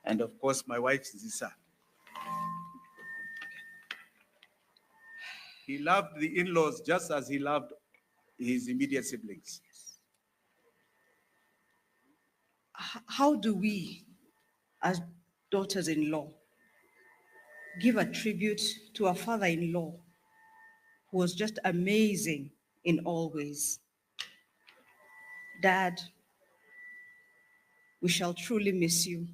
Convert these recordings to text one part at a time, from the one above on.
And of course, my wife, Zisa. He loved the in-laws just as he loved his immediate siblings. How do we, as daughters-in-law, give a tribute to our father-in-law who was just amazing in all ways? Dad, we shall truly miss you.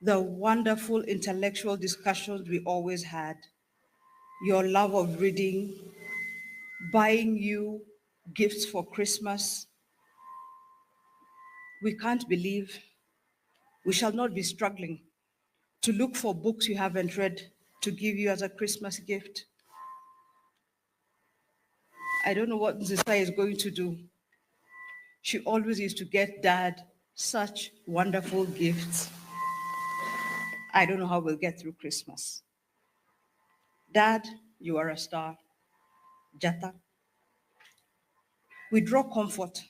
The wonderful intellectual discussions we always had, your love of reading, buying you gifts for Christmas. We can't believe we shall not be struggling to look for books you haven't read to give you as a Christmas gift. I don't know what Zisa is going to do. She always used to get Dad such wonderful gifts. I don't know how we'll get through Christmas. Dad, you are a star. Jata. We draw comfort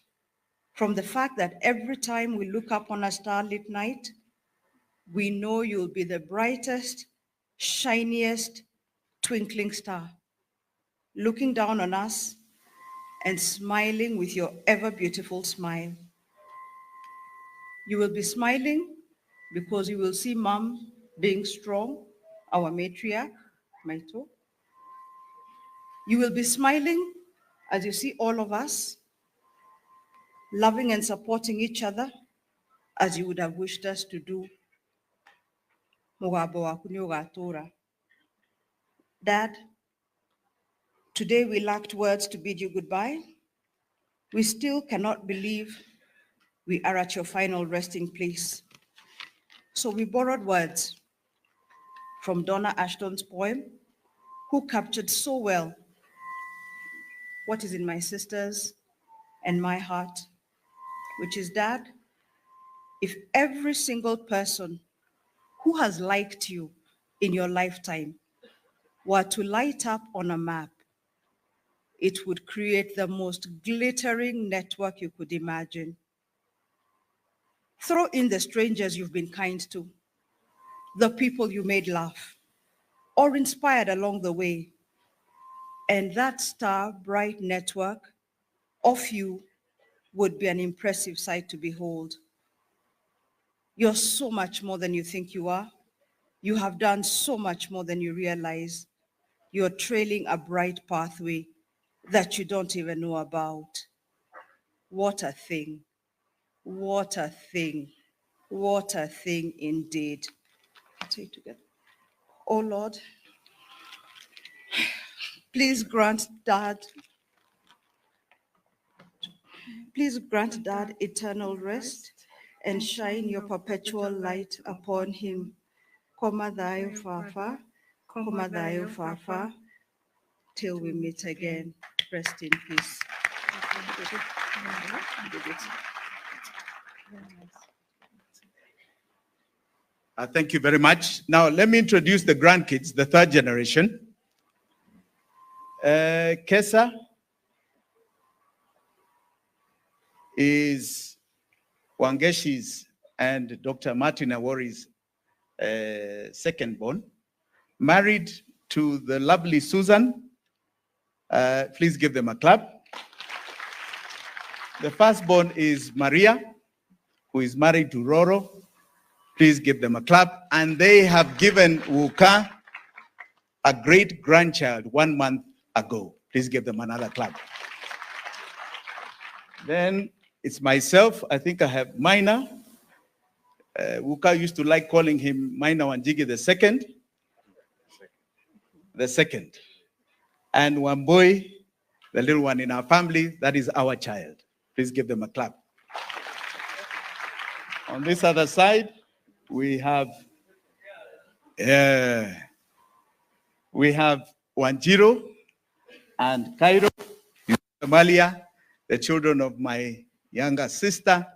from the fact that every time we look up on a starlit night, we know you'll be the brightest, shiniest, twinkling star, looking down on us and smiling with your ever beautiful smile. You will be smiling because you will see Mom being strong, our matriarch, Maito. You will be smiling as you see all of us loving and supporting each other as you would have wished us to do. Dad, today we lacked words to bid you goodbye. We still cannot believe we are at your final resting place. So we borrowed words from Donna Ashton's poem, who captured so well what is in my sister's and my heart, which is, Dad, if every single person who has liked you in your lifetime were to light up on a map, it would create the most glittering network you could imagine. Throw in the strangers you've been kind to, the people you made laugh or inspired along the way, and that star-bright network of you would be an impressive sight to behold. You're so much more than you think you are. You have done so much more than you realize. You're trailing a bright pathway that you don't even know about. What a thing. What a thing. What a thing indeed. Let's say it together. Oh Lord, please grant Dad eternal rest and shine your perpetual light upon him. Komadhayo Fafa, till we meet again. Rest in peace. Thank you very much. Now, let me introduce the grandkids, the third generation. Kesa is Wangeshi's and Dr. Martin Awori's second born, married to the lovely Susan. Please give them a clap. The firstborn is Maria, who is married to Roro. Please give them a clap. And they have given Wuka a great grandchild 1 month ago. Please give them another clap. Then it's myself. I think I have Maina. Wuka used to like calling him Maina Wanjigi the second. The second. And Wamboi, the little one in our family, that is our child. Please give them a clap. On this other side, we have Wanjiro and Cairo, Somalia, the children of my younger sister,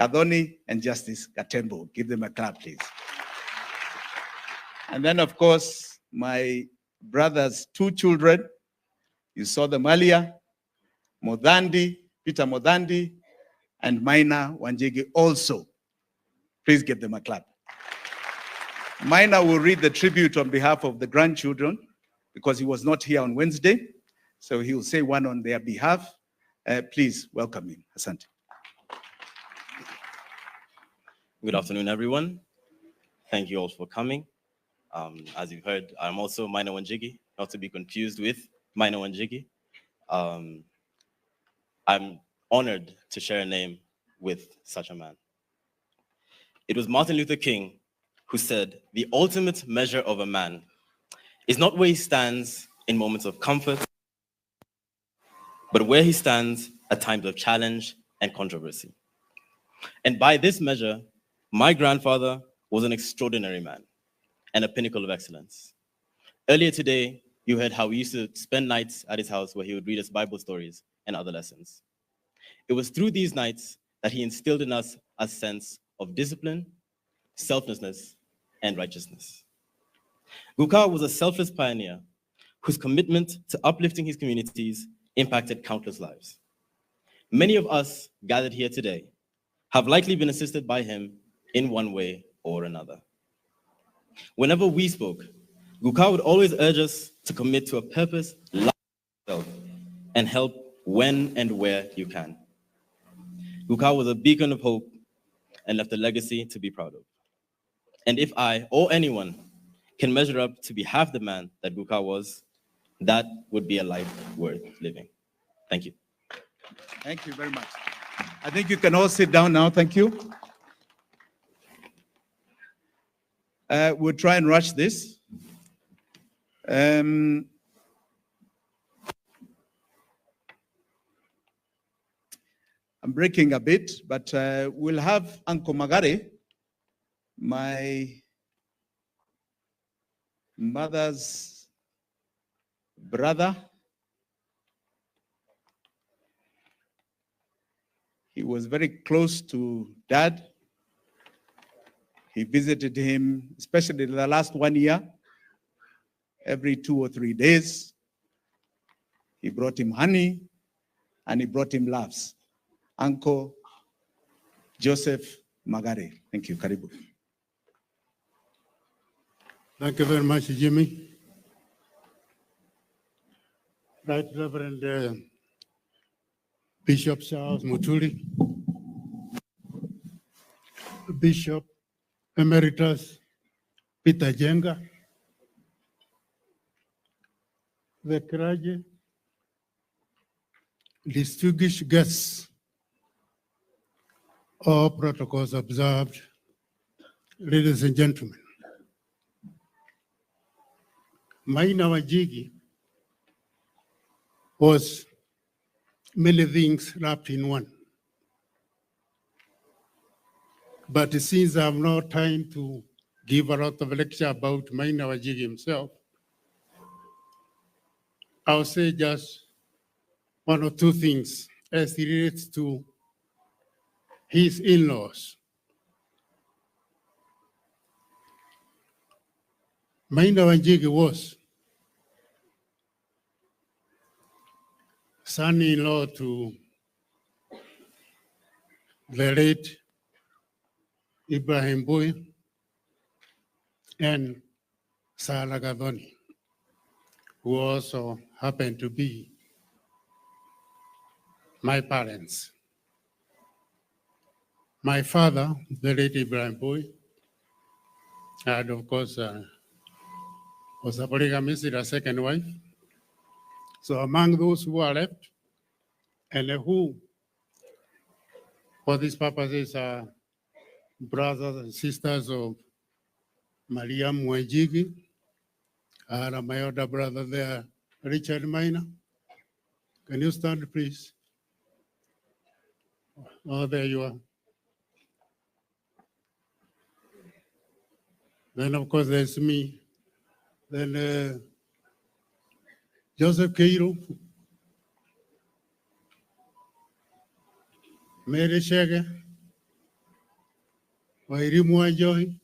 Kadoni, and Justice Katembo. Give them a clap, please. And then, of course, my brother's 2 children. You saw them earlier, Modandi, Peter Modandi, and Maina Wanjigi also. Please give them a clap. Maina will read the tribute on behalf of the grandchildren because he was not here on Wednesday. So he will say one on their behalf. Please welcome him. Asante. Good afternoon, everyone. Thank you all for coming. As you've heard, I'm also Maina Wanjigi, not to be confused with Maina Wanjigi. I'm honored to share a name with such a man. It was Martin Luther King who said, "The ultimate measure of a man is not where he stands in moments of comfort, but where he stands at times of challenge and controversy." And by this measure, my grandfather was an extraordinary man and a pinnacle of excellence. Earlier today, you heard how we used to spend nights at his house where he would read us Bible stories and other lessons. It was through these nights that he instilled in us a sense of discipline, selflessness, and righteousness. Gukar was a selfless pioneer whose commitment to uplifting his communities impacted countless lives. Many of us gathered here today have likely been assisted by him in one way or another. Whenever we spoke, Gukar would always urge us to commit to a purpose like yourself and help when and where you can. Gukar was a beacon of hope and left a legacy to be proud of. And if I or anyone can measure up to be half the man that Gukar was, that would be a life worth living. Thank you. Thank you very much. I think you can all sit down now. Thank you. We'll try and rush this. I'm breaking a bit, but we'll have Uncle Magare, my mother's brother. He was very close to Dad. He visited him, especially the last 1 year, every 2 or 3 days. He brought him honey and he brought him laughs. Uncle Joseph Magare. Thank you. Karibu. Thank you very much, Jimmy. Right Reverend Bishop Charles Mutuli, Bishop Emeritus Peter Jenga, the clergy, distinguished guests, all protocols observed, ladies and gentlemen. Maina Wanjigi was many things wrapped in one. But since I have no time to give a lot of lecture about Maina Wanjigi himself, I'll say just one or two things as it relates to his in-laws. Maina Wanjigi was son-in-law to the late Ibrahim Boy and Sala Gadoni, who also happened to be my parents. My father, the late Ibrahim Boy, had, of course, was a polygamist, a second wife. So among those who are left, and who, for these purposes, are brothers and sisters of Mariam Wanjigi, and my older brother there, Richard Maina. Can you stand, please? Oh, there you are. Then, of course, there's me. Then Joseph Cairo, Mary Shege, Wairimu Wanjohi.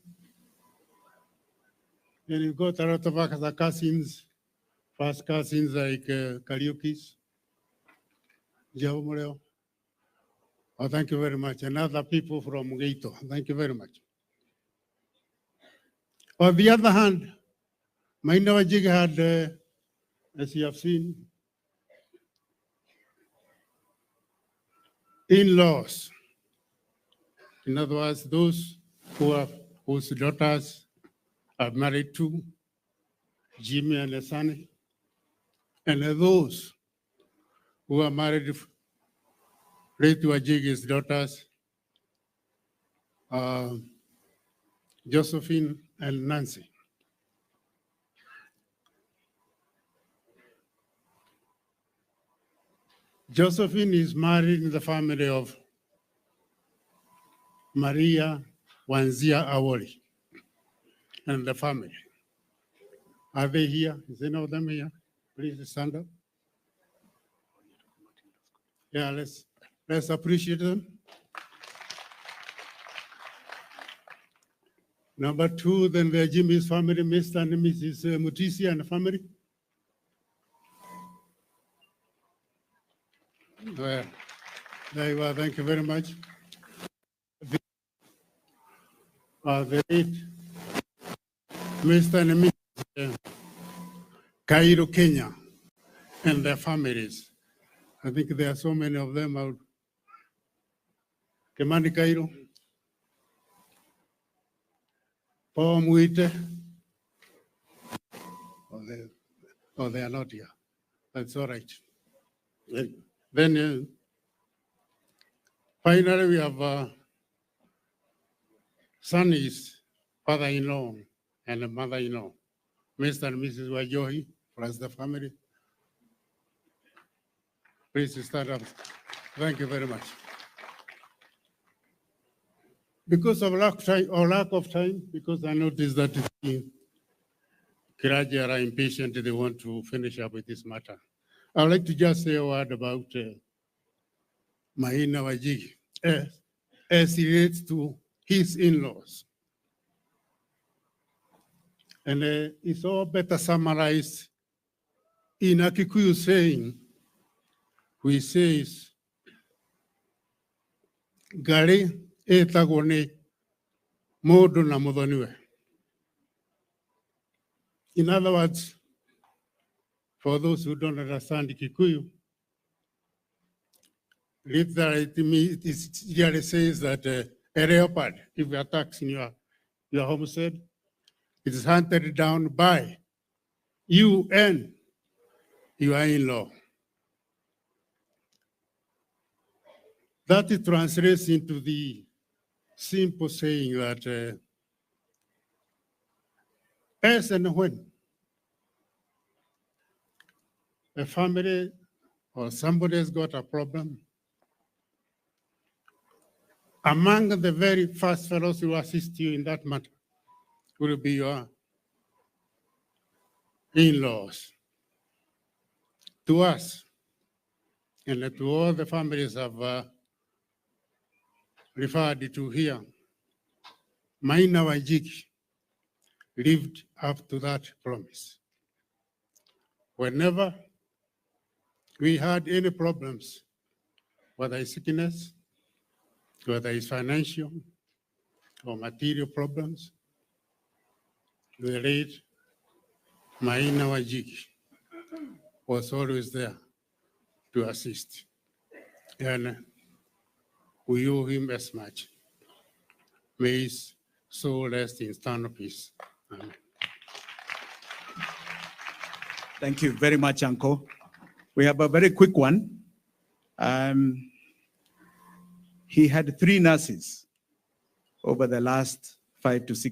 Then you've got a lot of other cousins, first cousins like Kariukis, Jawamureo. Oh, thank you very much. And other people from Gaito. Thank you very much. On the other hand, Maina Wanjigi had, as you have seen, in-laws. In other words, those whose daughters are married to Jimmy and Asani, and those who are married to Wanjigi's daughters, Josephine and Nancy. Josephine is married in the family of Maria Wanzia Awoli and the family. Are they here? Is any of them here? Please stand up. Yeah, let's appreciate them. Number two, then the Jimmy's family, Mr. and Mrs. Mutisi and the family. Well, there you are. Thank you very much. The late Mr. and Mrs. Cairo, Kenya, and their families. I think there are so many of them out. Kemani Cairo, Paul Muite. Oh, they are not here. That's all right. Then finally, we have Sunny's father-in-law and mother-in-law, Mr. and Mrs. Wajohi, plus the family. Please stand up. Thank you very much. Because of lack of time, because I noticed that the Kiraji are impatient, they want to finish up with this matter. I would like to just say a word about Maina Wanjigi as it relates to his in-laws. And it's all better summarized in a Kikuyu saying, which says, Gare etagone modu na mudhoniwe. In other words, for those who don't understand Kikuyu, literally it says that a leopard, if it attacks in your homestead, it is hunted down by you and your in-law. That it translates into the simple saying that as and when a family or somebody has got a problem, among the very first fellows who assist you in that matter will be your in-laws. To us, and to all the families I've referred to here, Maina Wanjigi lived up to that promise. Whenever we had any problems, whether it's sickness, whether it's financial or material problems, the late Maina Wanjigi was always there to assist. And we owe him as much. May his soul rest in eternal peace. Amen. Thank you very much, Uncle. We have a very quick one. He had 3 nurses over the last 5 to 6